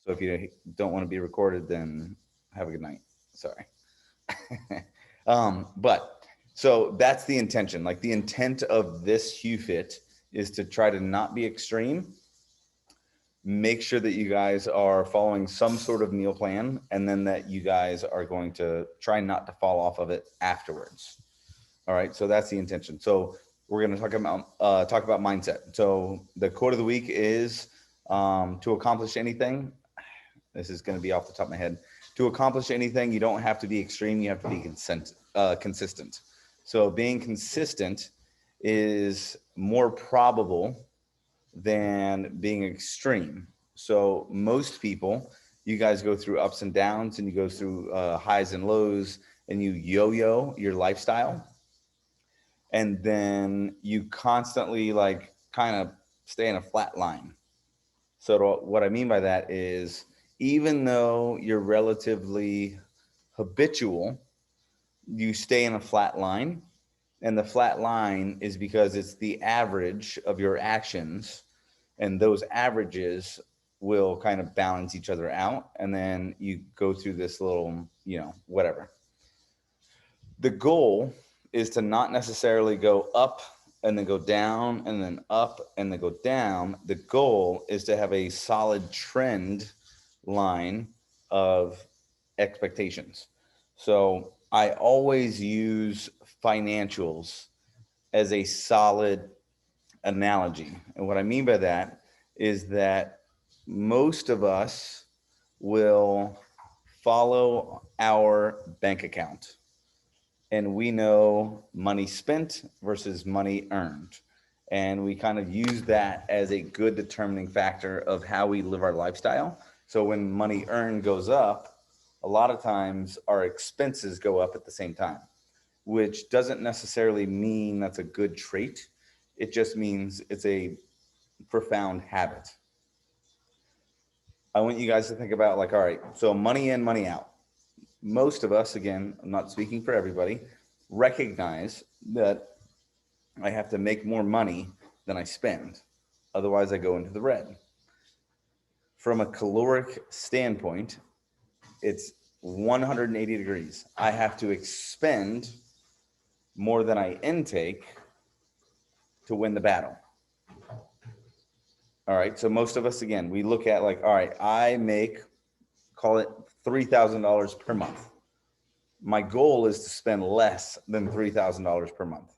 So if you don't want to be recorded, then have a good night. Sorry. But so that's the intention. Like the intent of this HEWFit is to try to not be extreme. Make sure that you guys are following some sort of meal plan, and then that you guys are going to try not to fall off of it afterwards. All right, so that's the intention. So we're going to talk about mindset. So the quote of the week is to accomplish anything. This is going to be off the top of my head. To accomplish anything, you don't have to be extreme. You have to be consistent. So being consistent is more probable than being extreme. So most people, you guys go through ups and downs, and you go through highs and lows, and you yo-yo your lifestyle, and then you constantly like kind of stay in a flat line. So what I mean by that is, even though you're relatively habitual, you stay in a flat line. And the flat line is because it's the average of your actions, and those averages will kind of balance each other out. And then you go through this little, whatever. The goal is to not necessarily go up and then go down and then up and then go down. The goal is to have a solid trend line of expectations. So I always use financials as a solid analogy. And what I mean by that is that most of us will follow our bank account, and we know money spent versus money earned. And we kind of use that as a good determining factor of how we live our lifestyle. So when money earned goes up, a lot of times our expenses go up at the same time, which doesn't necessarily mean that's a good trait. It just means it's a profound habit. I want you guys to think about, like, all right, so money in, money out. Most of us, again, I'm not speaking for everybody, recognize that I have to make more money than I spend. Otherwise, I go into the red. From a caloric standpoint, it's 180 degrees. I have to expend more than I intake to win the battle. All right. So most of us, again, we look at like, all right, I make, call it $3,000 per month. My goal is to spend less than $3,000 per month.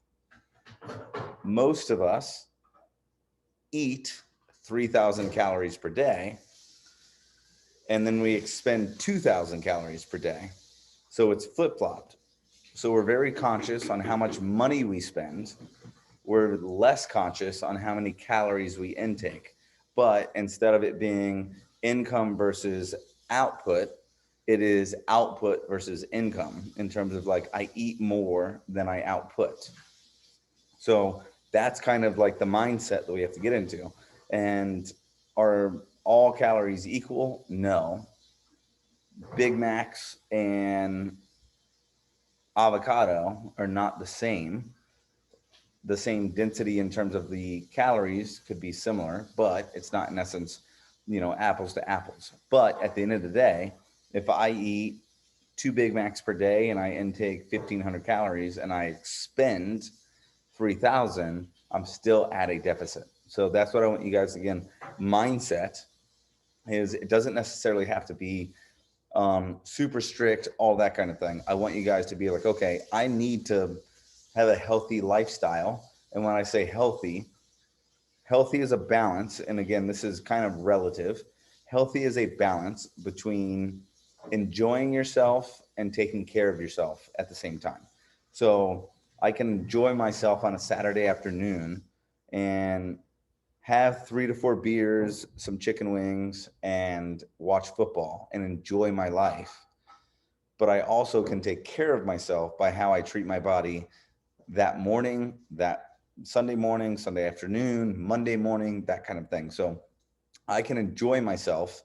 Most of us eat 3,000 calories per day, and then we expend 2,000 calories per day. So it's flip-flopped. So we're very conscious on how much money we spend. We're less conscious on how many calories we intake. But instead of it being income versus output, it is output versus income, in terms of like, I eat more than I output. So that's kind of like the mindset that we have to get into. And are all calories equal? No. Big Macs and avocado are not the same. The same density in terms of the calories could be similar, but it's not in essence, apples to apples. But at the end of the day, if I eat 2 Big Macs per day and I intake 1,500 calories and I expend 3,000, I'm still at a deficit. So that's what I want you guys, again, mindset is, it doesn't necessarily have to be super strict, all that kind of thing. I want you guys to be like, okay, I need to have a healthy lifestyle. And when I say healthy, healthy is a balance. And again, this is kind of relative. Healthy is a balance between enjoying yourself and taking care of yourself at the same time. So I can enjoy myself on a Saturday afternoon and have 3 to 4 beers, some chicken wings, and watch football and enjoy my life. But I also can take care of myself by how I treat my body that morning, that Sunday morning, Sunday afternoon, Monday morning, that kind of thing. So I can enjoy myself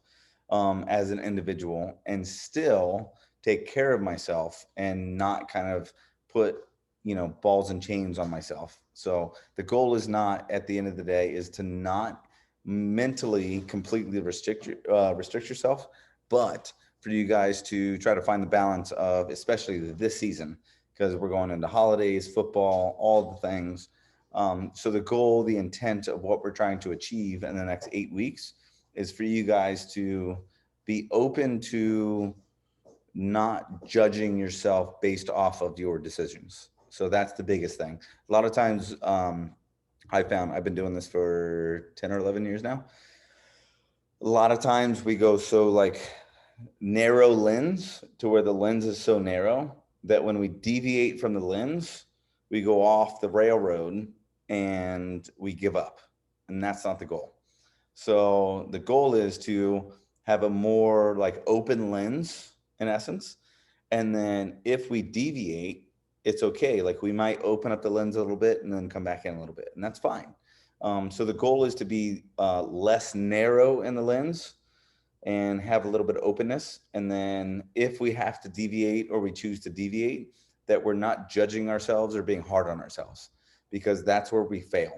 as an individual and still take care of myself and not kind of put, balls and chains on myself. So the goal is not, at the end of the day, is to not mentally completely restrict yourself, but for you guys to try to find the balance of, especially this season, because we're going into holidays, football, all the things. So the goal, the intent of what we're trying to achieve in the next 8 weeks is for you guys to be open to not judging yourself based off of your decisions. So that's the biggest thing. A lot of times, I found, I've been doing this for 10 or 11 years now. A lot of times we go so like narrow lens to where the lens is so narrow that when we deviate from the lens, we go off the railroad and we give up. And that's not the goal. So the goal is to have a more like open lens in essence. And then if we deviate, it's okay. Like we might open up the lens a little bit and then come back in a little bit, and that's fine. So the goal is to be less narrow in the lens and have a little bit of openness. And then if we have to deviate or we choose to deviate, that we're not judging ourselves or being hard on ourselves, because that's where we fail.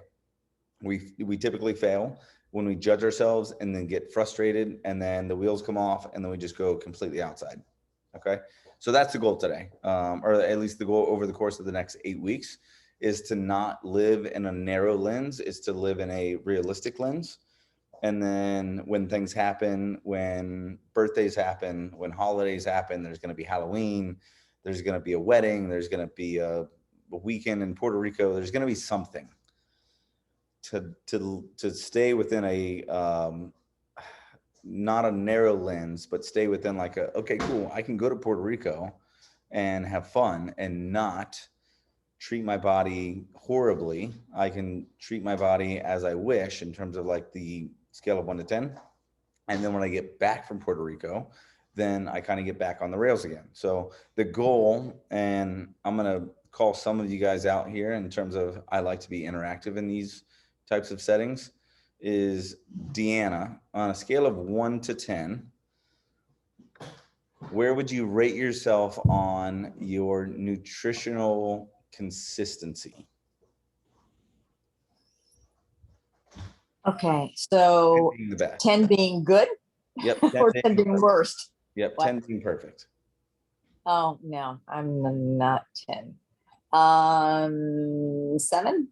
We typically fail when we judge ourselves and then get frustrated and then the wheels come off and then we just go completely outside. Okay. So that's the goal today, or at least the goal over the course of the next 8 weeks, is to not live in a narrow lens, is to live in a realistic lens. And then when things happen, when birthdays happen, when holidays happen, there's going to be Halloween, there's going to be a wedding, there's going to be a weekend in Puerto Rico, there's going to be something to stay within a not a narrow lens, but stay within like a, okay, cool, I can go to Puerto Rico and have fun and not treat my body horribly. I can treat my body as I wish in terms of like the scale of 1 to 10. And then when I get back from Puerto Rico, then I kind of get back on the rails again. So the goal, and I'm going to call some of you guys out here in terms of, I like to be interactive in these types of settings, is Deanna, on a scale of 1 to 10, where would you rate yourself on your nutritional consistency? Okay, so 10 being the best. 10 being good? Yep. Or 10 being worst? Yep, What? 10 being perfect. Oh, no, I'm not 10. 7?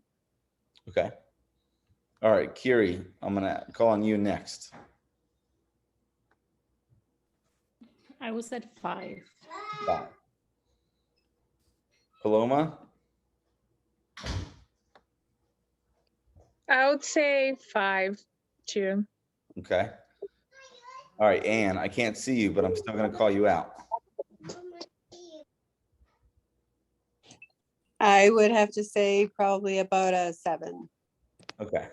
Okay. All right, Kiri, I'm going to call on you next. I was at 5. 5. Paloma? I would say 5 too. Okay. All right, Anne, I can't see you, but I'm still going to call you out. I would have to say probably about a 7. Okay.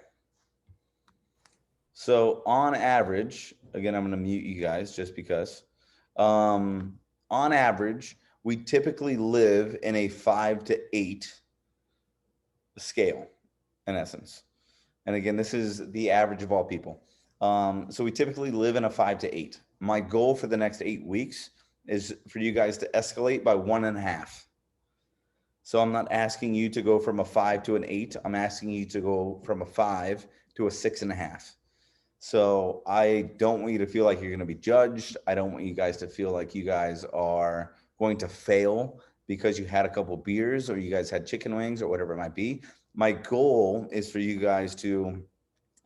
So on average, again, I'm going to mute you guys just because. On average, we typically live in a 5 to 8 scale, in essence. And again, this is the average of all people. So we typically live in a 5 to 8. My goal for the next 8 weeks is for you guys to escalate by 1.5. So I'm not asking you to go from a 5 to an 8. I'm asking you to go from a 5 to a 6.5. So I don't want you to feel like you're going to be judged. I don't want you guys to feel like you guys are going to fail because you had a couple beers or you guys had chicken wings or whatever it might be. My goal is for you guys to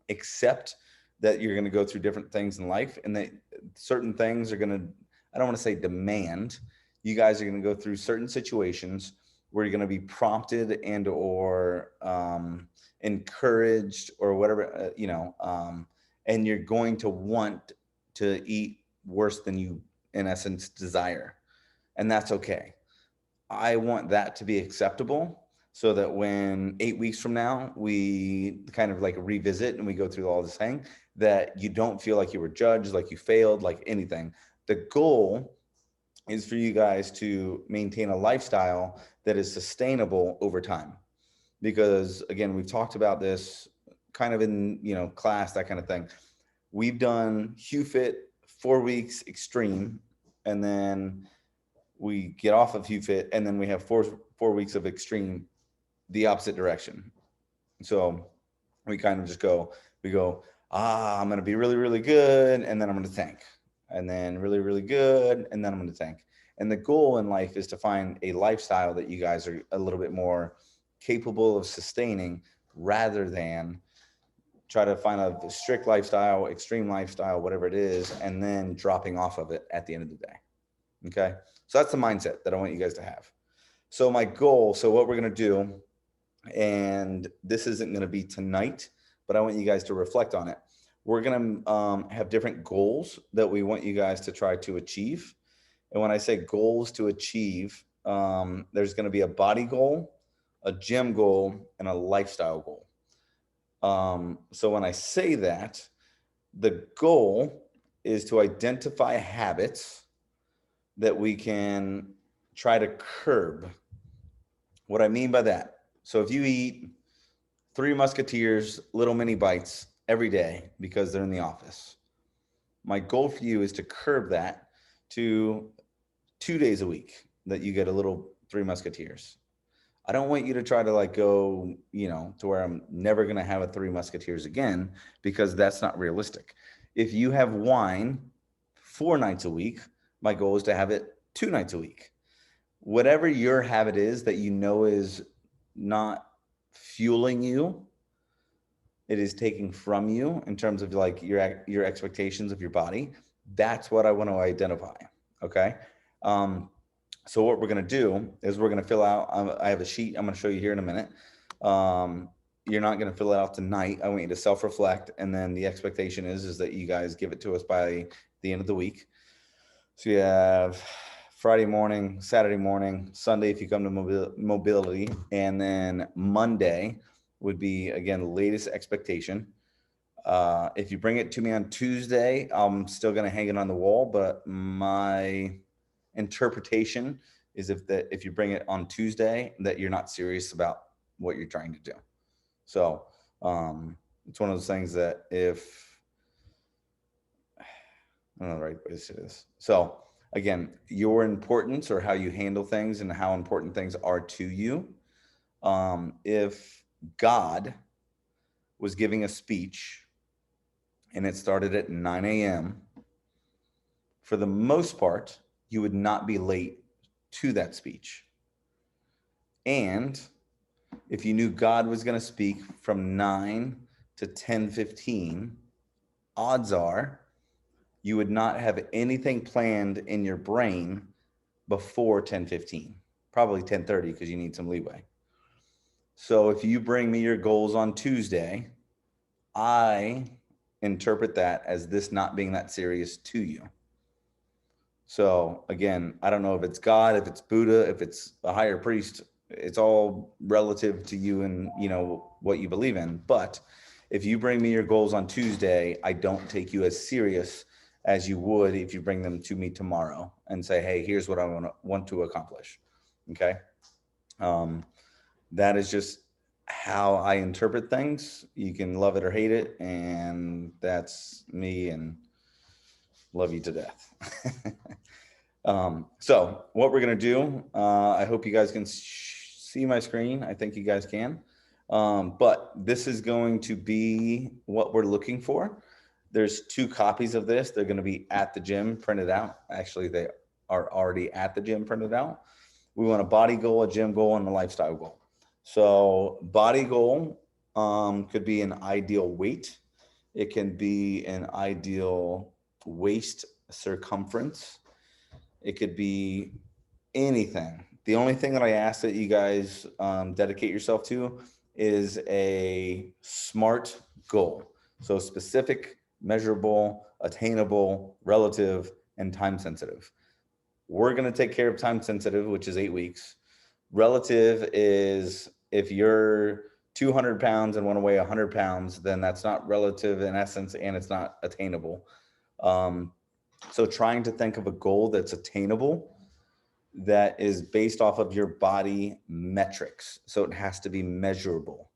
accept that you're going to go through different things in life, and that certain things are going to, I don't want to say demand, you guys are going to go through certain situations where you're going to be prompted and or encouraged or whatever, and you're going to want to eat worse than you, in essence, desire. And that's okay. I want that to be acceptable so that when 8 weeks from now, we kind of like revisit and we go through all this thing, that you don't feel like you were judged, like you failed, like anything. The goal is for you guys to maintain a lifestyle that is sustainable over time. Because again, we've talked about this kind of in, class, that kind of thing. We've done HEWFit 4 weeks extreme, and then we get off of HEWFit, and then we have four weeks of extreme, the opposite direction. So we kind of just go, I'm going to be really, really good. And then I'm going to tank. And then really, really good. And then I'm going to tank. And the goal in life is to find a lifestyle that you guys are a little bit more capable of sustaining, rather than try to find a strict lifestyle, extreme lifestyle, whatever it is, and then dropping off of it at the end of the day. Okay. So that's the mindset that I want you guys to have. So my goal, so what we're going to do, and this isn't going to be tonight, but I want you guys to reflect on it. We're going to have different goals that we want you guys to try to achieve. And when I say goals to achieve, there's going to be a body goal, a gym goal, and a lifestyle goal. So when I say that, the goal is to identify habits that we can try to curb. What I mean by that, so if you eat 3 Musketeers little mini bites every day because they're in the office, my goal for you is to curb that to 2 days a week that you get a little 3 Musketeers. I don't want you to try to like go, to where I'm never going to have a 3 Musketeers again, because that's not realistic. If you have wine 4 nights a week, my goal is to have it 2 nights a week. Whatever your habit is that is not fueling you, it is taking from you in terms of like your expectations of your body. That's what I want to identify. Okay. So what we're going to do is we're going to fill out, I have a sheet I'm going to show you here in a minute. You're not going to fill it out tonight. I want you to self-reflect. And then the expectation is that you guys give it to us by the end of the week. So you have Friday morning, Saturday morning, Sunday if you come to mobility, and then Monday would be, again, latest expectation. If you bring it to me on Tuesday, I'm still going to hang it on the wall, but my interpretation is if you bring it on Tuesday, that you're not serious about what you're trying to do. So it's one of those things that I don't know the right way to say this. So again, your importance, or how you handle things and how important things are to you. If God was giving a speech and it started at 9 a.m., for the most part, you would not be late to that speech. And if you knew God was going to speak from 9 to 10:15, odds are you would not have anything planned in your brain before 10:15, probably 10:30, because you need some leeway. So if you bring me your goals on Tuesday, I interpret that as this not being that serious to you. So again, I don't know if it's God, if it's Buddha, if it's a higher priest, it's all relative to you and what you believe in. But if you bring me your goals on Tuesday, I don't take you as serious as you would if you bring them to me tomorrow and say, hey, here's what I want to accomplish. Okay. That is just how I interpret things. You can love it or hate it. And that's me, and love you to death. So what we're going to do, I hope you guys can see my screen. I think you guys can. But this is going to be what we're looking for. There's 2 copies of this. They're going to be at the gym printed out. Actually, they are already at the gym printed out. We want a body goal, a gym goal, and a lifestyle goal. So body goal could be an ideal weight. It can be an ideal waist circumference. It could be anything. The only thing that I ask that you guys dedicate yourself to is a SMART goal. So specific, measurable, attainable, relative, and time sensitive. We're going to take care of time sensitive, which is 8 weeks. Relative is if you're 200 pounds and want to weigh 100 pounds, then that's not relative in essence, and it's not attainable. So trying to think of a goal that's attainable, that is based off of your body metrics. So it has to be measurable.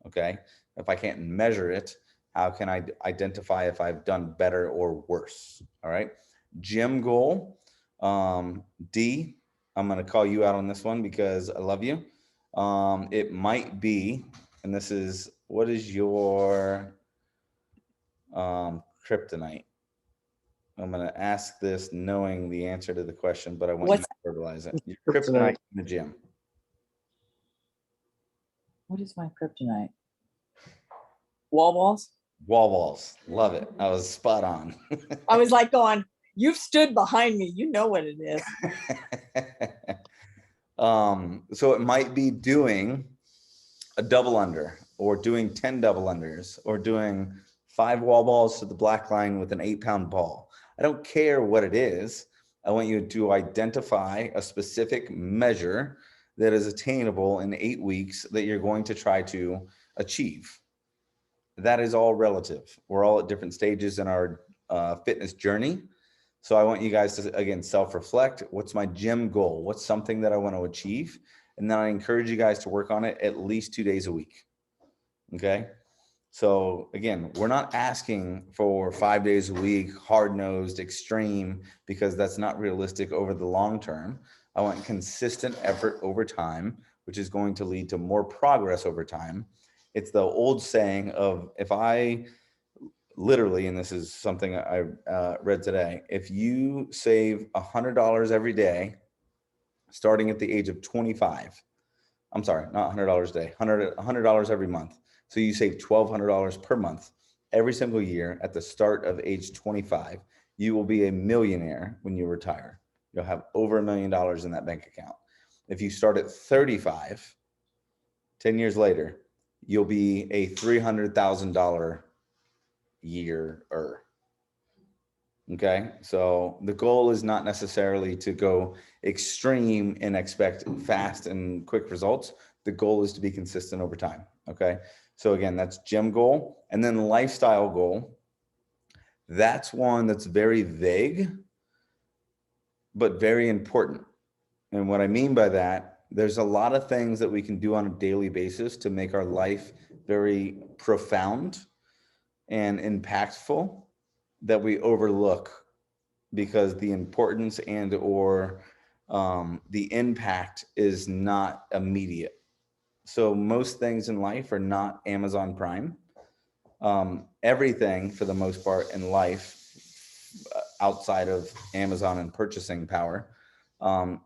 Okay. If I can't measure it, how can I identify if I've done better or worse? All right. Gym goal. D, I'm going to call you out on this one because I love you. It might be, and this is, what is your Kryptonite? I'm going to ask this knowing the answer to the question, but I want What's you to verbalize it. Your Kryptonite. kryptonite in the gym. what is my kryptonite? Wall balls? Wall balls. Love it. I was spot on. I was like going, you've stood behind me. You know what it is. So it might be doing a double under, or doing 10 double unders, or doing 5 wall balls to the black line with an 8-pound ball. I don't care what it is. I want you to identify a specific measure that is attainable in 8 weeks that you're going to try to achieve. That is all relative. We're all at different stages in our fitness journey. So I want you guys to, again, self-reflect. What's my gym goal? What's something that I want to achieve? And then I encourage you guys to work on it at least 2 days a week. Okay. So again, we're not asking for 5 days a week, hard-nosed, extreme, because that's not realistic over the long term. I want consistent effort over time, which is going to lead to more progress over time. It's the old saying of, if I literally, and this is something I read today, if you save $100 every day, starting at the age of 25, I'm sorry, not $100 a day, $100 every month. So you save $1,200 per month every single year at the start of age 25, you will be a millionaire when you retire. You'll have over $1 million in that bank account. If you start at 35, 10 years later, you'll be a $300,000 year-er. Okay, so the goal is not necessarily to go extreme and expect fast and quick results. The goal is to be consistent over time. Okay, so again, that's gym goal. And then lifestyle goal, that's one that's very vague, but very important. And what I mean by that, there's a lot of things that we can do on a daily basis to make our life very profound and impactful that we overlook because the importance and or the impact is not immediate. So most things in life are not Amazon Prime. Everything for the most part in life outside of Amazon and purchasing power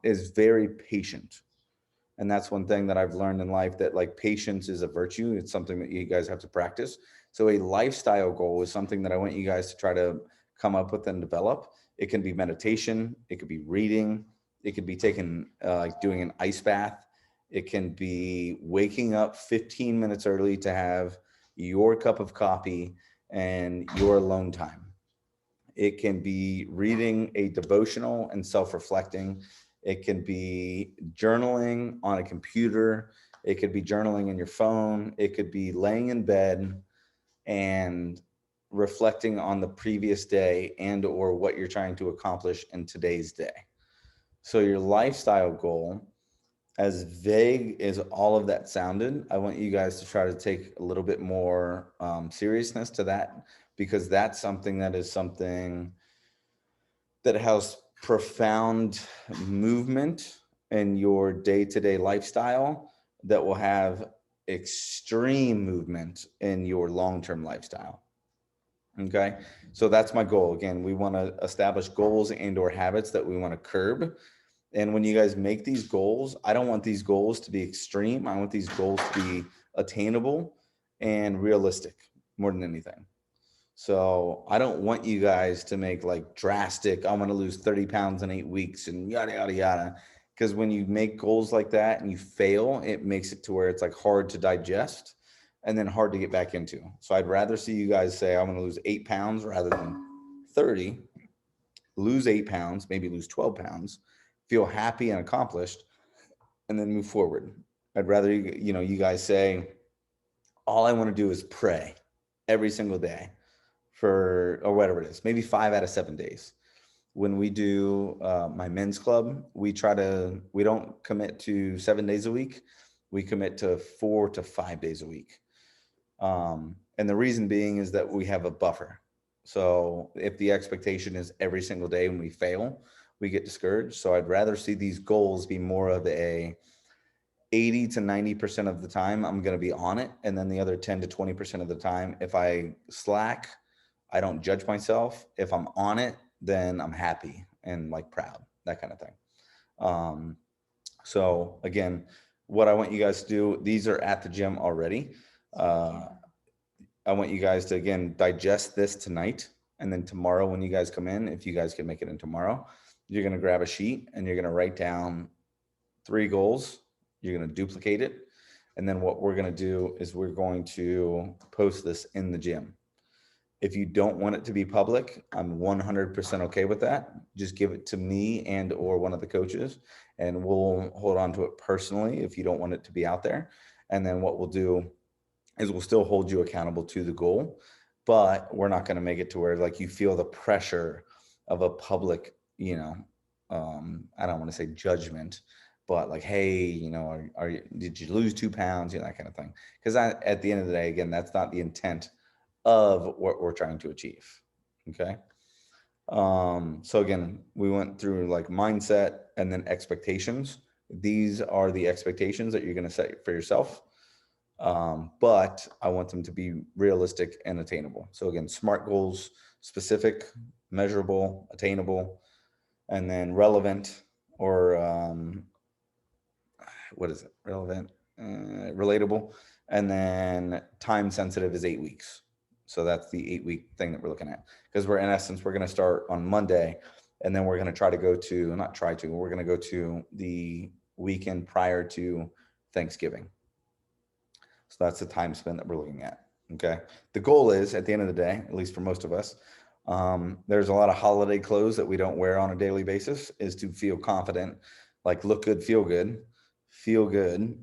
is very patient. And that's one thing that I've learned in life, that like patience is a virtue. It's something that you guys have to practice. So a lifestyle goal is something that I want you guys to try to come up with and develop. It can be meditation. It could be reading. It could be taking, like doing an ice bath. It can be waking up 15 minutes early to have your cup of coffee and your alone time. It can be reading a devotional and self-reflecting. It can be journaling on a computer. It could be journaling in your phone. It could be laying in bed and reflecting on the previous day and or what you're trying to accomplish in today's day. So your lifestyle goal, as vague as all of that sounded, I want you guys to try to take a little bit more seriousness to that, because that's something that has profound movement in your day-to-day lifestyle that will have extreme movement in your long-term lifestyle. Okay, so that's my goal. Again, we want to establish goals and or habits that we want to curb. And when you guys make these goals, I don't want these goals to be extreme. I want these goals to be attainable and realistic more than anything. So I don't want you guys to make like drastic, I'm going to lose 30 pounds in 8 weeks and yada, yada, yada. Because when you make goals like that and you fail, it makes it to where it's like hard to digest and then hard to get back into. So I'd rather see you guys say, I'm going to lose 8 pounds rather than 30, lose 8 pounds, maybe lose 12 pounds, feel happy and accomplished, and then move forward. I'd rather, you guys say, all I want to do is pray every single day for, or whatever it is, maybe 5 out of 7 days. When we do my men's club, we don't commit to 7 days a week. We commit to 4 to 5 days a week. And the reason being is that we have a buffer. So if the expectation is every single day when we fail, we get discouraged. So I'd rather see these goals be more of a 80 to 90% of the time I'm going to be on it. And then the other 10 to 20% of the time, if I slack, I don't judge myself. If I'm on it, then I'm happy and like proud, that kind of thing. So again, what I want you guys to do, these are at the gym already. I want you guys to, again, digest this tonight. And then tomorrow when you guys come in, if you guys can make it in tomorrow, you're going to grab a sheet and you're going to write down 3 goals. You're going to duplicate it. And then what we're going to do is we're going to post this in the gym. If you don't want it to be public, I'm 100% okay with that. Just give it to me and or one of the coaches, and we'll hold on to it personally if you don't want it to be out there. And then what we'll do is we'll still hold you accountable to the goal, but we're not going to make it to where like you feel the pressure of a public, I don't want to say judgment, but like, hey, did you lose 2 pounds, that kind of thing. Because at the end of the day, again, that's not the intent of what we're trying to achieve. Okay. So again, we went through like mindset and then expectations. These are the expectations that you're going to set for yourself. But I want them to be realistic and attainable. So again, SMART goals: specific, measurable, attainable, and then relevant, or what is it? Relevant, relatable, and then time sensitive is 8 weeks. So that's the 8-week thing that we're looking at, because we're, in essence, we're going to start on Monday, and then we're going to try to go to, not try to, we're going to go to the weekend prior to Thanksgiving. So that's the time span that we're looking at. Okay. The goal is, at the end of the day, at least for most of us, there's a lot of holiday clothes that we don't wear on a daily basis, is to feel confident, like look good, feel good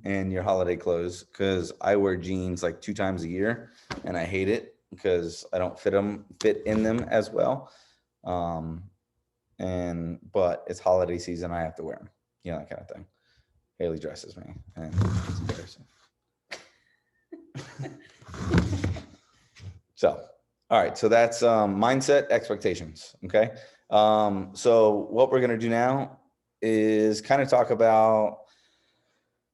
in your holiday clothes. Cause I wear jeans like 2 times a year and I hate it because I don't fit in them as well. But it's holiday season. I have to wear them, that kind of thing. Haley dresses me and it's embarrassing. So, all right. So that's mindset, expectations. Okay. So what we're going to do now is kind of talk about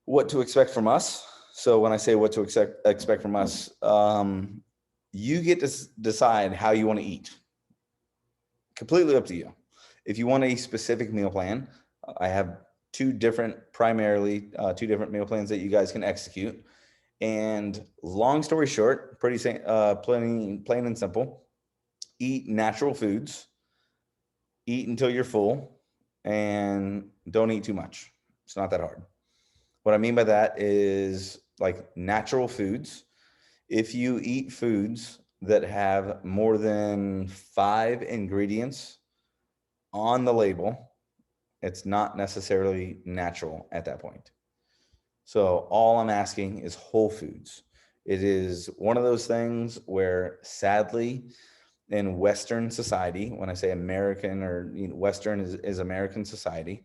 what to expect from us. So when I say what to expect from us, you get to decide how you want to eat. Completely up to you. If you want a specific meal plan, I have 2 different meal plans that you guys can execute. And long story short, plain and simple: eat natural foods, eat until you're full, and don't eat too much. It's not that hard. What I mean by that is like natural foods. If you eat foods that have more than 5 ingredients on the label, it's not necessarily natural at that point. So all I'm asking is whole foods. It is one of those things where, sadly, in Western society, when I say American or Western is American society,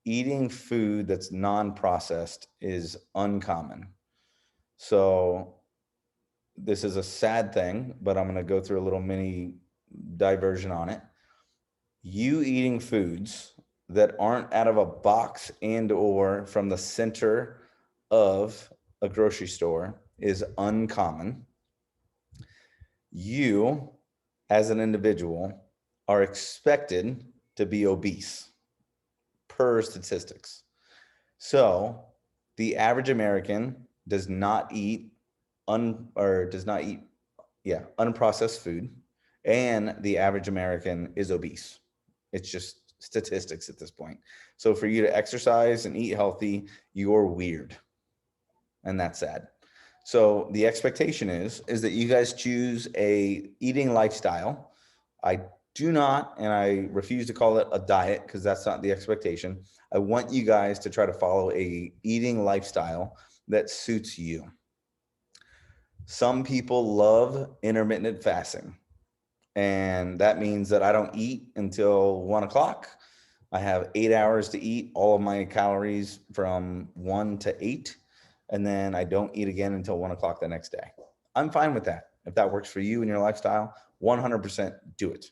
eating food that's non-processed is uncommon. So this is a sad thing, but I'm going to go through a little mini diversion on it. You eating foods that aren't out of a box and or from the center of a grocery store is uncommon. You, as an individual, are expected to be obese per statistics. So the average American does not eat unprocessed food, and the average American is obese. It's just statistics at this point. So for you to exercise and eat healthy, you're weird. And that's sad. So the expectation is that you guys choose a eating lifestyle. I do not, and I refuse to call it a diet because that's not the expectation. I want you guys to try to follow a eating lifestyle that suits you. Some people love intermittent fasting. And that means that I don't eat until 1 o'clock. I have 8 hours to eat all of my calories from 1 to 8. And then I don't eat again until 1 o'clock the next day. I'm fine with that. If that works for you and your lifestyle, 100% do it.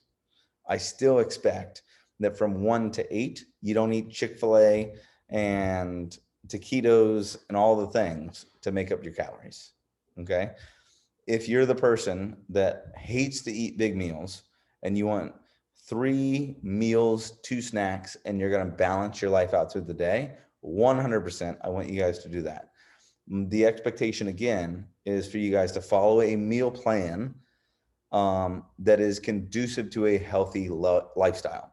I still expect that from 1 to 8, you don't eat Chick-fil-A and taquitos and all the things to make up your calories. Okay. if you're the person that hates to eat big meals and you want 3 meals, 2 snacks, and you're going to balance your life out through the day, 100%, I want you guys to do that. The expectation again is for you guys to follow a meal plan that is conducive to a healthy lifestyle.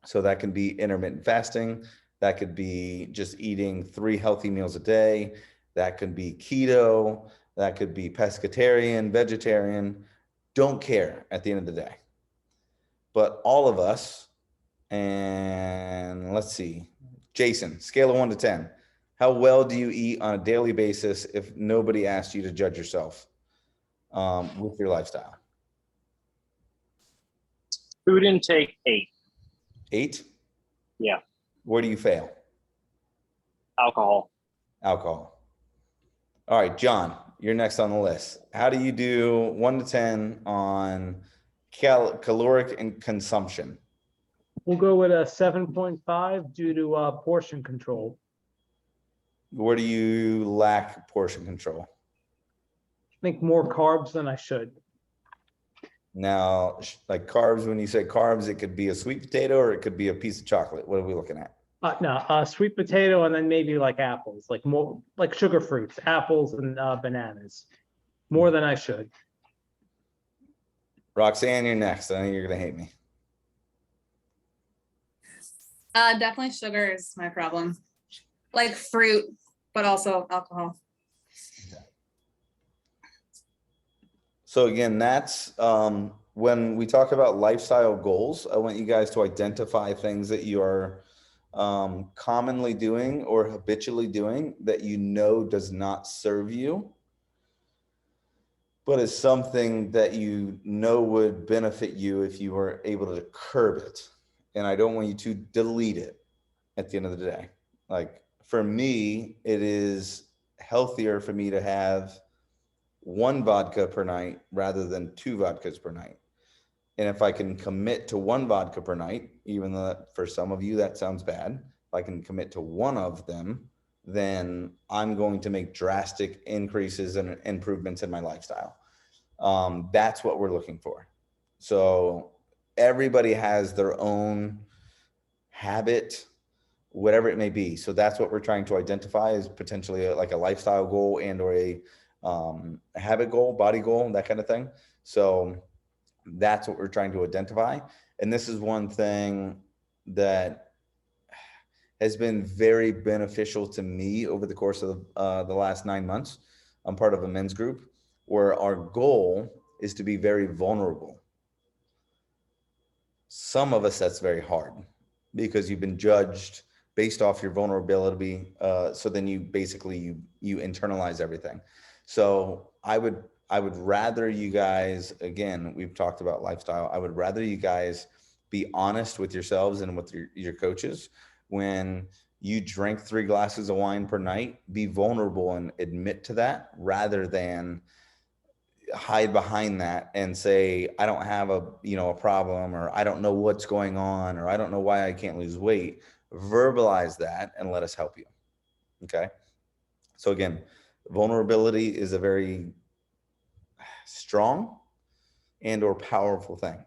So that can be intermittent fasting. That could be just eating 3 healthy meals a day. That could be keto. That could be pescatarian, vegetarian. Don't care at the end of the day. But all of us, and let's see, Jason, scale of 1 to 10. How well do you eat on a daily basis if nobody asked you to judge yourself with your lifestyle? Food intake, 8. 8? Yeah. Where do you fail? Alcohol. Alcohol. All right, John, you're next on the list. How do you do 1 to 10 on caloric and consumption? We'll go with a 7.5 due to portion control. Where do you lack portion control? I think more carbs than I should. Now, like carbs, when you say carbs, it could be a sweet potato or it could be a piece of chocolate. What are we looking at? No, sweet potato and then maybe like apples, like more like sugar fruits, apples and bananas, more than I should. Roxanne, you're next. I think you're going to hate me. Definitely sugar is my problem. Like fruit, but also alcohol. So again, that's when we talk about lifestyle goals, I want you guys to identify things that you are commonly doing or habitually doing that you know does not serve you, but is something that you know would benefit you if you were able to curb it. And I don't want you to delete it at the end of the day. Like for me, it is healthier for me to have 1 vodka per night rather than 2 vodkas per night. And if I can commit to 1 vodka per night, even though for some of you that sounds bad, if I can commit to 1 of them, then I'm going to make drastic increases and improvements in my lifestyle. That's what we're looking for. So everybody has their own habit, whatever it may be. So that's what we're trying to identify is potentially like a lifestyle goal and or a habit goal, body goal, that kind of thing. So that's what we're trying to identify. And this is one thing that has been very beneficial to me over the course of the last 9 months. I'm part of a men's group where our goal is to be very vulnerable. Some of us, that's very hard because you've been judged based off your vulnerability. So then you basically, you internalize everything. So I would rather you guys, again, we've talked about lifestyle. I would rather you guys be honest with yourselves and with your coaches. When you drink 3 glasses of wine per night, be vulnerable and admit to that rather than hide behind that and say, I don't have a problem, or I don't know what's going on, or I don't know why I can't lose weight. Verbalize that and let us help you. Okay. So again, vulnerability is a very strong and or powerful thing.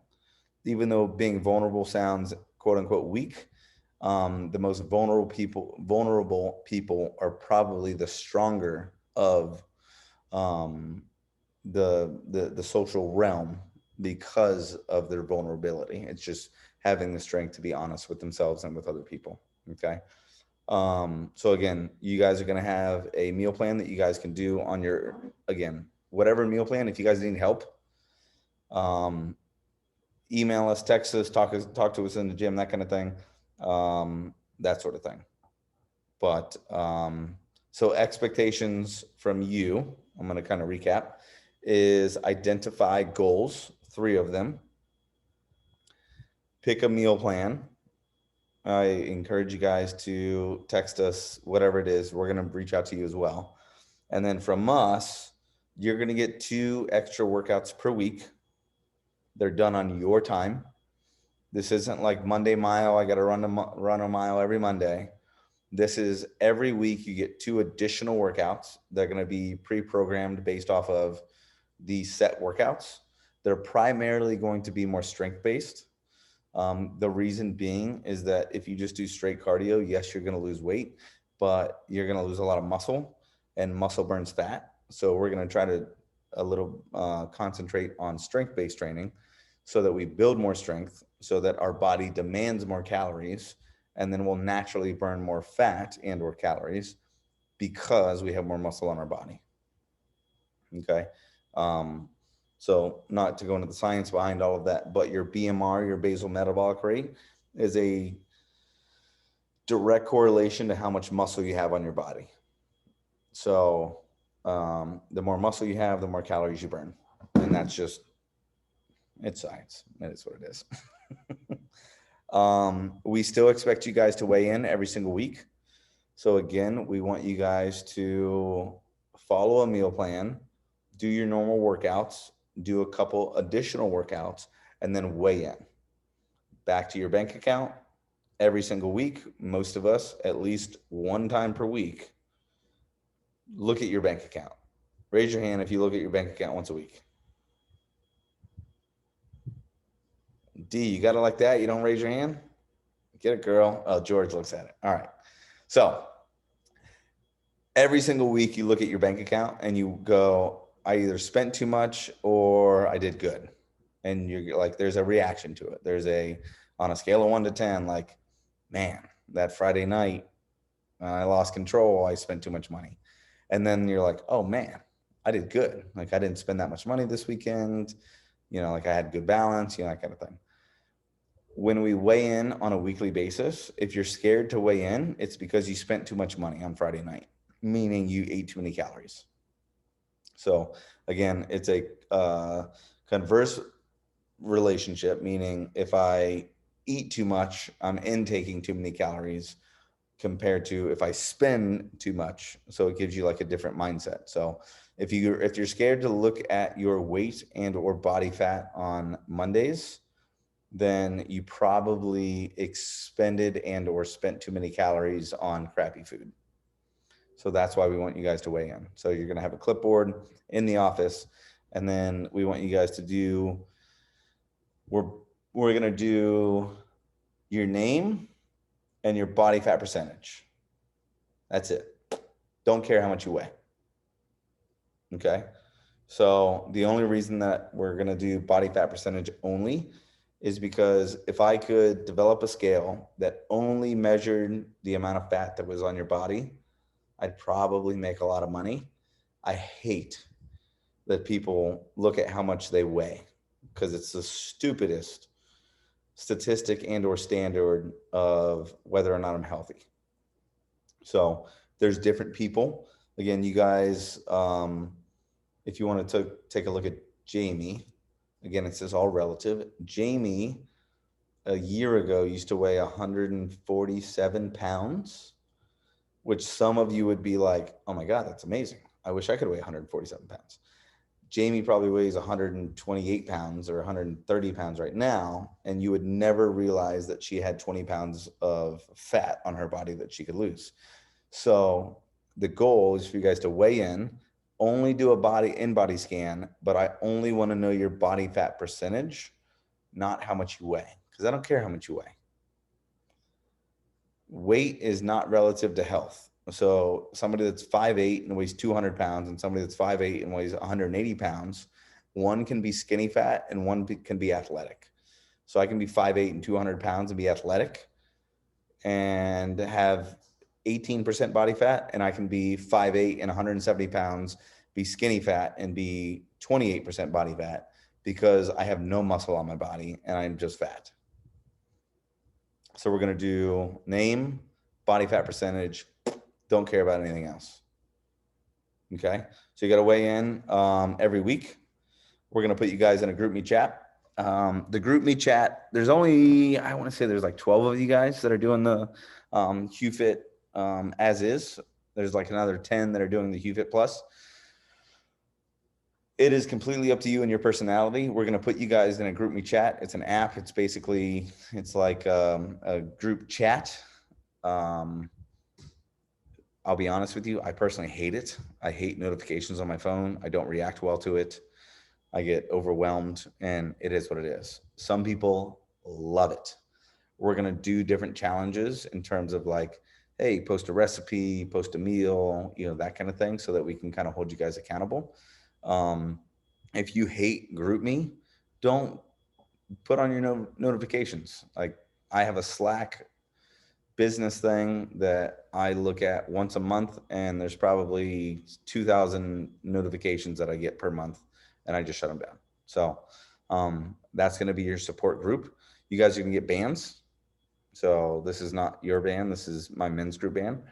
Even though being vulnerable sounds quote unquote weak, the most vulnerable people are probably the stronger of the social realm because of their vulnerability. It's just having the strength to be honest with themselves and with other people. Okay. So again, you guys are going to have a meal plan that you guys can do on your, again, whatever meal plan. If you guys need help, email us, text us, talk to us in the gym, that kind of thing. That sort of thing. But so expectations from you, I'm going to kind of recap, is identify goals, 3 of them. Pick a meal plan. I encourage you guys to text us, whatever it is. We're going to reach out to you as well. And then from us, you're going to get 2 extra workouts per week. They're done on your time. This isn't like Monday mile. I got to run a mile every Monday. This is every week you get 2 additional workouts. They're going to be pre-programmed based off of these set workouts. They're primarily going to be more strength based. The reason being is that if you just do straight cardio, yes, you're going to lose weight, but you're going to lose a lot of muscle, and muscle burns fat. So we're going to try to concentrate on strength based training so that we build more strength, so that our body demands more calories, and then we'll naturally burn more fat and or calories because we have more muscle on our body. Okay. So not to go into the science behind all of that, but your BMR, your basal metabolic rate, is a direct correlation to how much muscle you have on your body. So the more muscle you have, the more calories you burn. And that's just, it's science. That is what it is. We still expect you guys to weigh in every single week. So again, we want you guys to follow a meal plan, do your normal workouts, do a couple additional workouts, and then weigh in. Back to your bank account every single week. Most of us, at least one time per week, look at your bank account. Raise your hand if you look at your bank account once a week. D, you got it like that? You don't raise your hand? Get it, girl. Oh, George looks at it. All right. So every single week you look at your bank account and you go, I either spent too much or I did good. And you're like, there's a reaction to it. There's on a scale of 1 to 10, like, man, that Friday night, I lost control. I spent too much money. And then you're like, oh man, I did good. Like I didn't spend that much money this weekend. Like I had good balance, that kind of thing. When we weigh in on a weekly basis, if you're scared to weigh in, it's because you spent too much money on Friday night, meaning you ate too many calories. So again, it's a converse relationship, meaning if I eat too much, I'm intaking too many calories compared to if I spend too much. So it gives you like a different mindset. So if you're scared to look at your weight and or body fat on Mondays, then you probably expended and or spent too many calories on crappy food. So that's why we want you guys to weigh in. So you're going to have a clipboard in the office, and then we want you guys to do, we're going to do your name and your body fat percentage. That's it. Don't care how much you weigh. Okay. So the only reason that we're going to do body fat percentage only is because if I could develop a scale that only measured the amount of fat that was on your body, I'd probably make a lot of money. I hate that people look at how much they weigh because it's the stupidest statistic and or standard of whether or not I'm healthy. So there's different people. Again, you guys, if you want to take a look at Jamie, again, it says all relative. Jamie, a year ago, used to weigh 147 pounds, which some of you would be like, oh my God, that's amazing. I wish I could weigh 147 pounds. Jamie probably weighs 128 pounds or 130 pounds right now, and you would never realize that she had 20 pounds of fat on her body that she could lose. So the goal is for you guys to weigh in, only do a in-body scan, but I only want to know your body fat percentage, not how much you weigh, because I don't care how much you weigh. Weight is not relative to health. So somebody that's 5'8" and weighs 200 pounds and somebody that's 5'8" and weighs 180 pounds, one can be skinny fat and one can be athletic. So I can be 5'8" and 200 pounds and be athletic and have 18% body fat, and I can be 5'8" and 170 pounds, be skinny fat and be 28% body fat because I have no muscle on my body and I'm just fat. So we're going to do name, body fat percentage, don't care about anything else. Okay. So you got to weigh in every week. We're going to put you guys in a group me chat. The group me chat, there's only, I want to say there's like 12 of you guys that are doing the HEWFit as is. There's like another 10 that are doing the HEWFit Plus. It is completely up to you and your personality. We're going to put you guys in a group me chat. It's an app. It's like a group chat. I'll be honest with you. I personally hate it. I hate notifications on my phone. I don't react well to it. I get overwhelmed, and it is what it is. Some people love it. We're going to do different challenges in terms of like, hey, post a recipe, post a meal, that kind of thing, so that we can kind of hold you guys accountable. If you hate GroupMe, don't put on your notifications. Like, I have a Slack business thing that I look at once a month, and there's probably 2,000 notifications that I get per month, and I just shut them down. So that's going to be your support group. You guys are going to get bands. So this is not your band. This is my men's group band.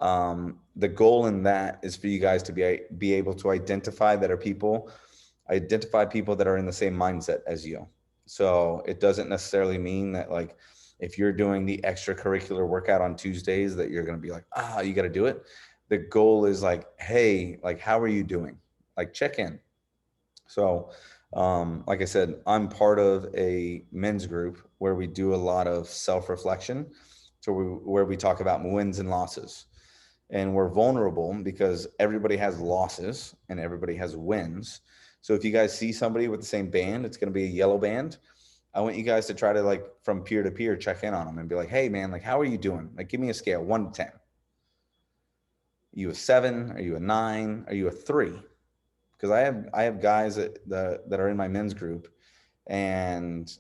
The goal in that is for you guys to be able to identify people that are in the same mindset as you. So it doesn't necessarily mean that, like, if you're doing the extracurricular workout on Tuesdays, that you're going to be like, you got to do it. The goal is like, hey, like, how are you doing? Like, check in. So, like I said, I'm part of a men's group where we do a lot of self-reflection. So where we talk about wins and losses, and we're vulnerable because everybody has losses and everybody has wins. So if you guys see somebody with the same band, it's going to be a yellow band. I want you guys to try to, like, from peer to peer, check in on them and be like, hey man, like, how are you doing? Like, give me a scale, 1 to 10. Are you a 7? Are you a 9? Are you a 3? Because I have guys that are in my men's group, and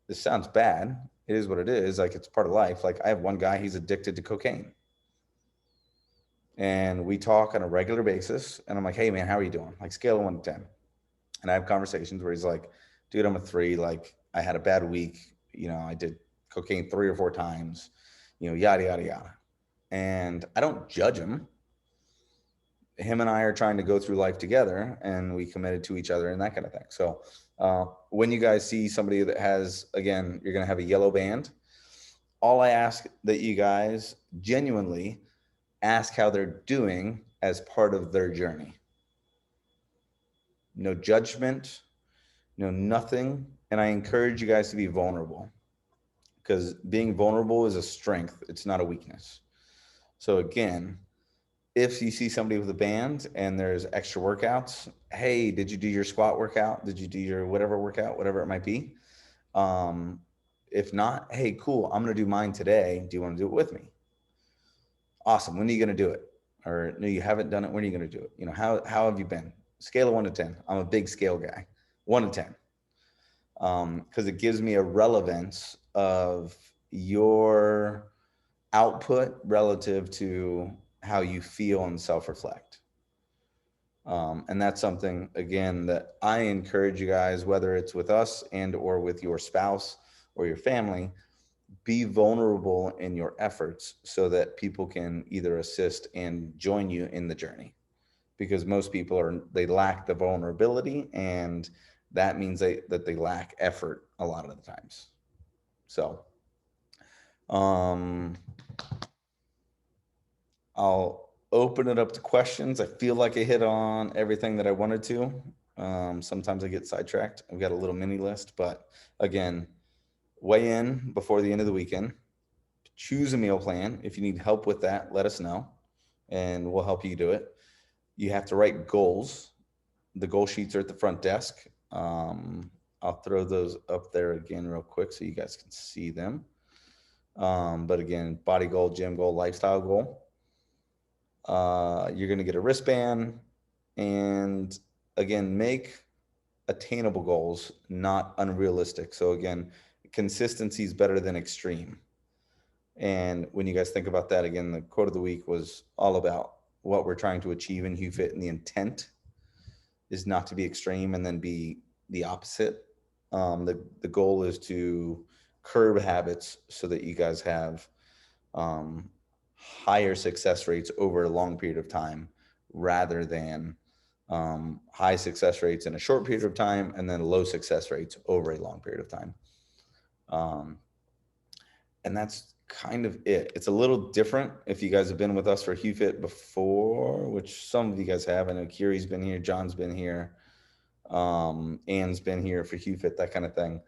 this sounds bad. It is what it is. Like, it's part of life. Like, I have one guy, he's addicted to cocaine. And we talk on a regular basis, and I'm like, hey man, how are you doing? Like, scale of 1 to 10. And I have conversations where he's like, dude, I'm a 3. Like, I had a bad week. I did cocaine 3 or 4 times, yada, yada, yada. And I don't judge him. Him and I are trying to go through life together, and we committed to each other and that kind of thing. So when you guys see somebody that has, again, you're going to have a yellow band, all I ask that you guys genuinely ask how they're doing as part of their journey. No judgment, no nothing. And I encourage you guys to be vulnerable, because being vulnerable is a strength. It's not a weakness. So again, if you see somebody with a band and there's extra workouts, hey, did you do your squat workout? Did you do your whatever workout, whatever it might be? If not, hey, cool, I'm going to do mine today. Do you want to do it with me? Awesome. When are you going to do it? Or no, you haven't done it. When are you going to do it? How have you been? Scale of 1 to 10. I'm a big scale guy. 1 to 10. Because it gives me a relevance of your output relative to how you feel and self-reflect. And that's something, again, that I encourage you guys, whether it's with us and or with your spouse or your family, be vulnerable in your efforts so that people can either assist and join you in the journey. Because most people they lack the vulnerability, and that means that they lack effort a lot of the times. So I'll open it up to questions. I feel like I hit on everything that I wanted to. Sometimes I get sidetracked. I've got a little mini list, but again, weigh in before the end of the weekend. Choose a meal plan. If you need help with that, let us know, and we'll help you do it. You have to write goals. The goal sheets are at the front desk. I'll throw those up there again real quick so you guys can see them. But again, body goal, gym goal, lifestyle goal. You're going to get a wristband, and again, make attainable goals, not unrealistic. So again, consistency is better than extreme. And when you guys think about that, again, the quote of the week was all about what we're trying to achieve in HEWFit, and the intent is not to be extreme and then be the opposite. The goal is to curb habits so that you guys have higher success rates over a long period of time, rather than high success rates in a short period of time and then low success rates over a long period of time. And that's kind of it. It's a little different if you guys have been with us for HEWFit before, which some of you guys have. I know Kiri's been here, John's been here, Ann's been here for HEWFit, that kind of thing.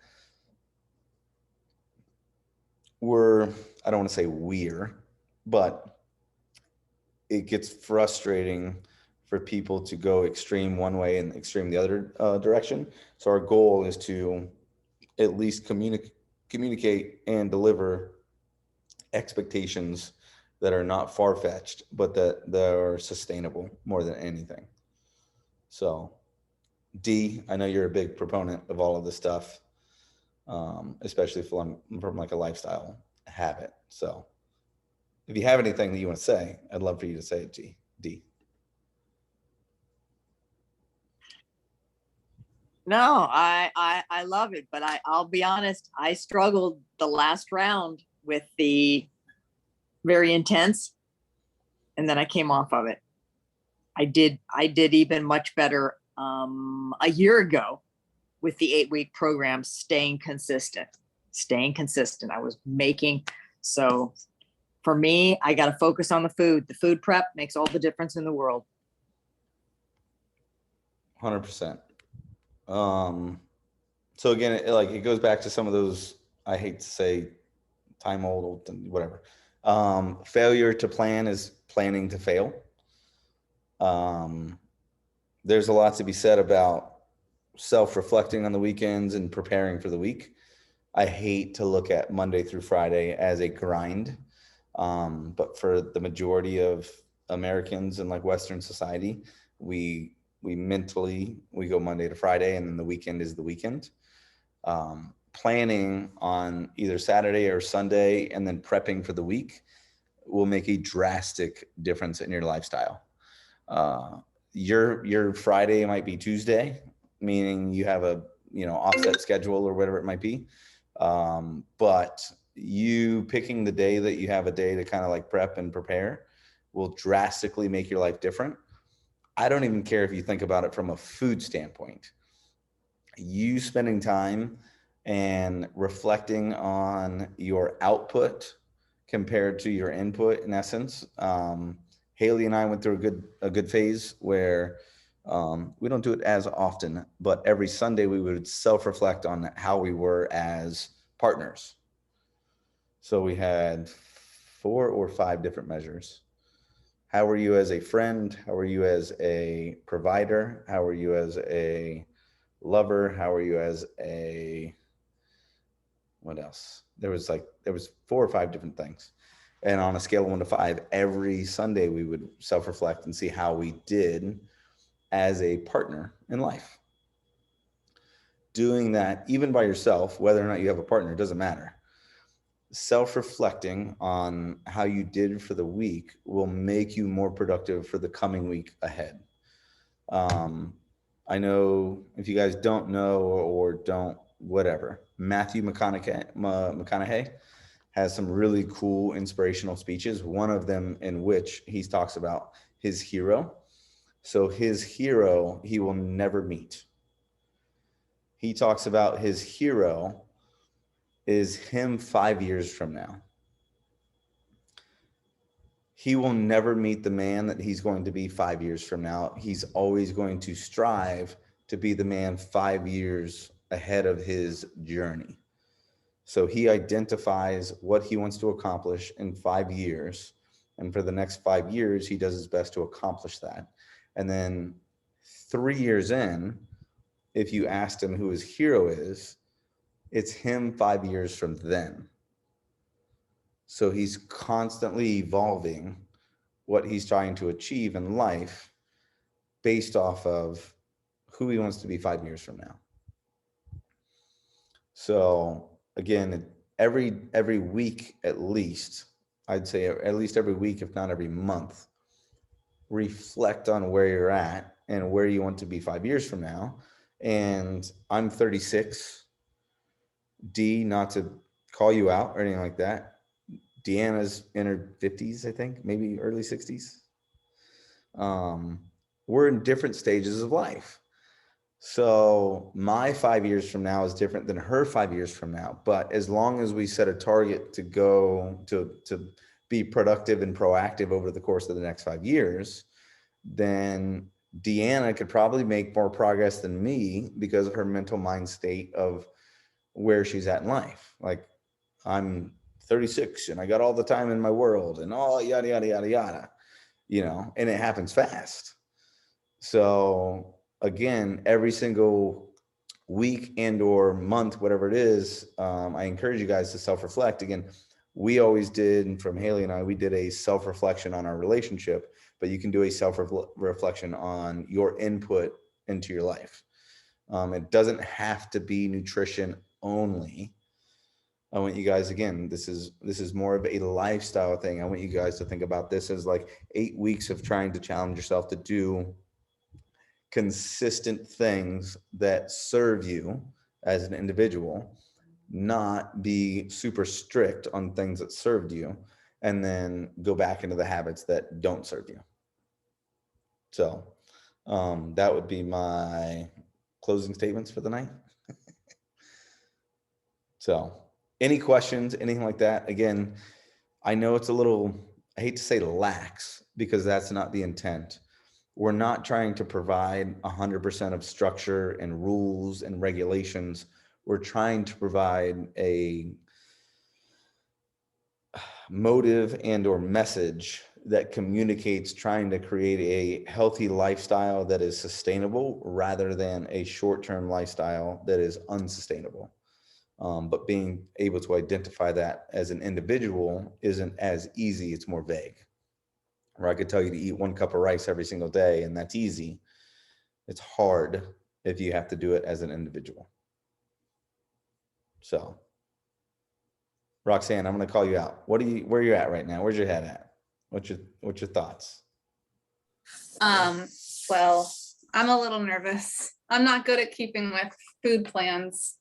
I don't want to say but it gets frustrating for people to go extreme one way and extreme the other direction. So our goal is to at least communicate and deliver expectations that are not far-fetched, but that are sustainable more than anything. So D, I know you're a big proponent of all of this stuff, especially from like a lifestyle habit. So if you have anything that you want to say, I'd love for you to say it, D. No, I love it, but I'll be honest, I struggled the last round with the very intense, and then I came off of it. I did even much better a year ago with the 8-week program, staying consistent. I was making, so for me, I got to focus on the food. The food prep makes all the difference in the world. 100%. So again, it goes back to some of those, I hate to say time old and whatever. Failure to plan is planning to fail. There's a lot to be said about self-reflecting on the weekends and preparing for the week. I hate to look at Monday through Friday as a grind. But for the majority of Americans in like Western society, we mentally, we go Monday to Friday, and then the weekend is the weekend. Planning on either Saturday or Sunday and then prepping for the week will make a drastic difference in your lifestyle. Your Friday might be Tuesday, meaning you have a offset schedule or whatever it might be. But you picking the day that you have a day to kind of like prep and prepare will drastically make your life different. I don't even care if you think about it from a food standpoint. You spending time and reflecting on your output compared to your input, in essence. Haley and I went through a good phase where we don't do it as often, but every Sunday we would self-reflect on how we were as partners. So we had 4 or 5 different measures. How were you as a friend? How were you as a provider? How were you as a lover? How were you as a, what else? There was 4 or 5 different things. And on a scale of 1 to 5, every Sunday we would self-reflect and see how we did as a partner in life. Doing that even by yourself, whether or not you have a partner, doesn't matter. Self-reflecting on how you did for the week will make you more productive for the coming week ahead. I know if you guys don't know or don't whatever, Matthew McConaughey has some really cool inspirational speeches, one of them in which he talks about his hero. So his hero he will never meet. He talks about his hero is him 5 years from now. He will never meet the man that he's going to be 5 years from now. He's always going to strive to be the man 5 years ahead of his journey. So he identifies what he wants to accomplish in 5 years. And for the next 5 years, he does his best to accomplish that. And then 3 years in, if you asked him who his hero is, it's him 5 years from then. So he's constantly evolving what he's trying to achieve in life based off of who he wants to be 5 years from now. So again, every week, at least, I'd say at least every week, if not every month, reflect on where you're at and where you want to be 5 years from now. And I'm 36. D, not to call you out or anything like that. Deanna's in her 50s, I think, maybe early 60s. We're in different stages of life. So my 5 years from now is different than her 5 years from now. But as long as we set a target to go to be productive and proactive over the course of the next 5 years, then Deanna could probably make more progress than me because of her mental mind state of where she's at in life. Like, I'm 36 and I got all the time in my world and all yada, yada, yada, yada, and it happens fast. So again, every single week and or month, whatever it is, I encourage you guys to self-reflect. Again, we always did, from Haley and I, we did a self-reflection on our relationship, but you can do a self-reflection on your input into your life. It doesn't have to be nutrition only. I want you guys, again, this is more of a lifestyle thing. I want you guys to think about this as like 8 weeks of trying to challenge yourself to do consistent things that serve you as an individual, not be super strict on things that served you, and then go back into the habits that don't serve you. So that would be my closing statements for the night. So any questions, anything like that? Again, I know it's a little, I hate to say lax, because that's not the intent. We're not trying to provide 100% of structure and rules and regulations. We're trying to provide a motive and or message that communicates trying to create a healthy lifestyle that is sustainable rather than a short-term lifestyle that is unsustainable. But being able to identify that as an individual isn't as easy, it's more vague. Or I could tell you to eat 1 cup of rice every single day, and that's easy. It's hard if you have to do it as an individual. So, Roxanne, I'm going to call you out. Where are you at right now? Where's your head at? What's your thoughts? Well, I'm a little nervous. I'm not good at keeping with food plans,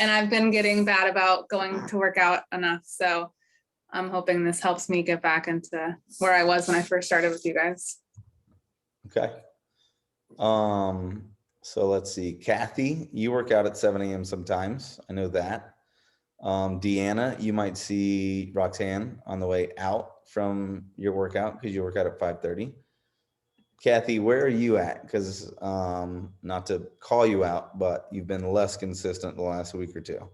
and I've been getting bad about going to work out enough. So I'm hoping this helps me get back into where I was when I first started with you guys. Okay. So let's see. Kathy, you work out at 7 a.m. sometimes. I know that. Deanna, you might see Roxanne on the way out from your workout because you work out at 5:30. Kathy, where are you at? Because not to call you out, but you've been less consistent the last week or two.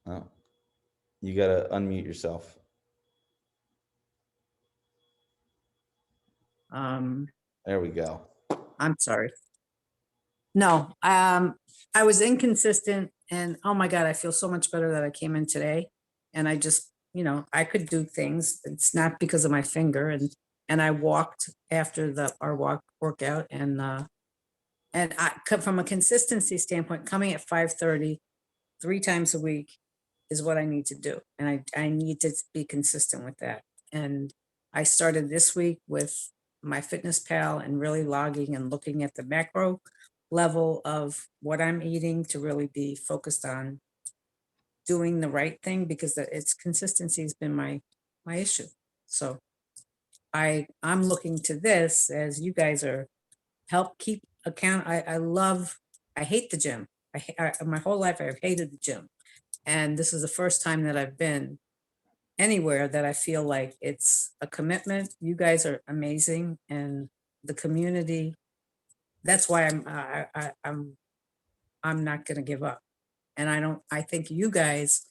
Oh, you got to unmute yourself. There we go. I'm sorry. No, I was inconsistent and oh my God, I feel so much better that I came in today. And I just, I could do things. It's not because of my finger. And I walked after our workout and from a consistency standpoint, coming at 5:30, 3 times a week is what I need to do. And I need to be consistent with that. And I started this week with my Fitness Pal and really logging and looking at the macro level of what I'm eating to really be focused on doing the right thing, because its consistency has been my issue. So I'm looking to this as you guys are help keep account. I hate the gym. My whole life I've hated the gym. And this is the first time that I've been anywhere that I feel like it's a commitment. You guys are amazing, and the community. That's why I'm not going to give up. And I think you guys,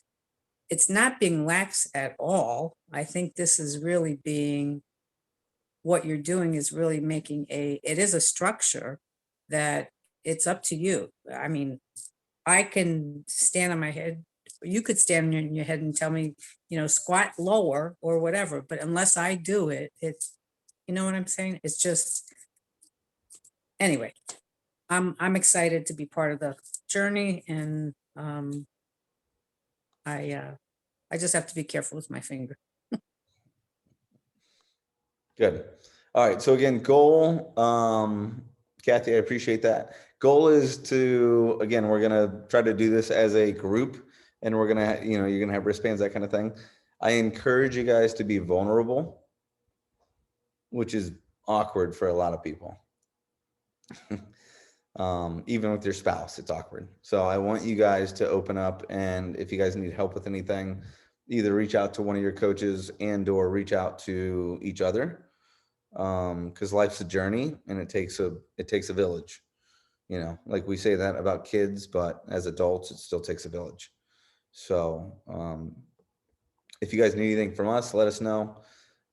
it's not being lax at all. I think this is really being, what you're doing is really making it is a structure that it's up to you. I mean, I can stand on my head. You could stand on your head and tell me, squat lower or whatever. But unless I do it, it's, you know what I'm saying? It's just, anyway, I'm excited to be part of the journey. And I just have to be careful with my finger. Good. All right. So again, goal, Kathy, I appreciate that. Goal is to, again, we're going to try to do this as a group, and we're going to, you're going to have wristbands, that kind of thing. I encourage you guys to be vulnerable, which is awkward for a lot of people. Even with your spouse, it's awkward. So I want you guys to open up, and if you guys need help with anything, either reach out to one of your coaches and or reach out to each other. Because life's a journey, and it takes a village. Like we say that about kids, but as adults, it still takes a village. So if you guys need anything from us, let us know.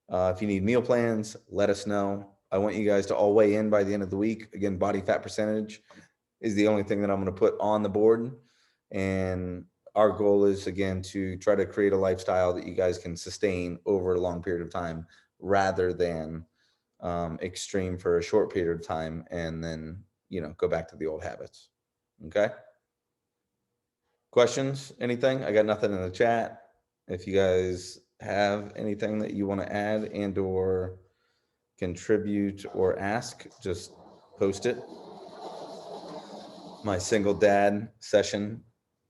If you need meal plans, let us know. I want you guys to all weigh in by the end of the week. Again, body fat percentage is the only thing that I'm going to put on the board. And our goal is, again, to try to create a lifestyle that you guys can sustain over a long period of time rather than extreme for a short period of time and then, go back to the old habits. Okay. Questions? Anything? I got nothing in the chat. If you guys have anything that you want to add and or contribute or ask, just post it. My single dad session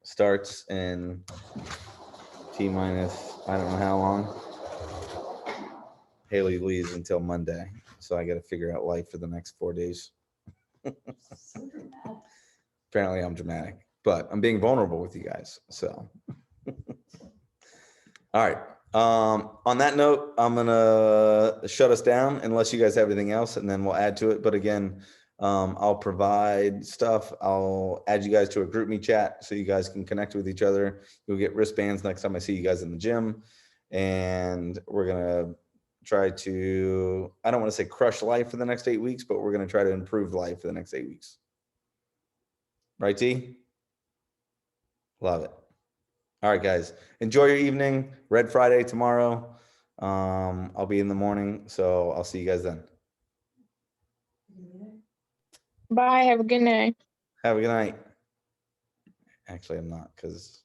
starts in T-minus, I don't know how long. Haley leaves until Monday, so I got to figure out life for the next 4 days. Apparently I'm dramatic, but I'm being vulnerable with you guys, so. All right. On that note, I'm gonna shut us down unless you guys have anything else, and then we'll add to it. But again, I'll provide stuff. I'll add you guys to a group me chat so you guys can connect with each other. You'll get wristbands next time I see you guys in the gym, and we're gonna try to, I don't want to say crush life for the next 8 weeks, but we're gonna try to improve life for the next 8 weeks. Right, T? Love it. All right, guys, enjoy your evening. Red Friday tomorrow. I'll be in the morning, so I'll see you guys then. Bye. Have a good night. Have a good night. Actually, I'm not, because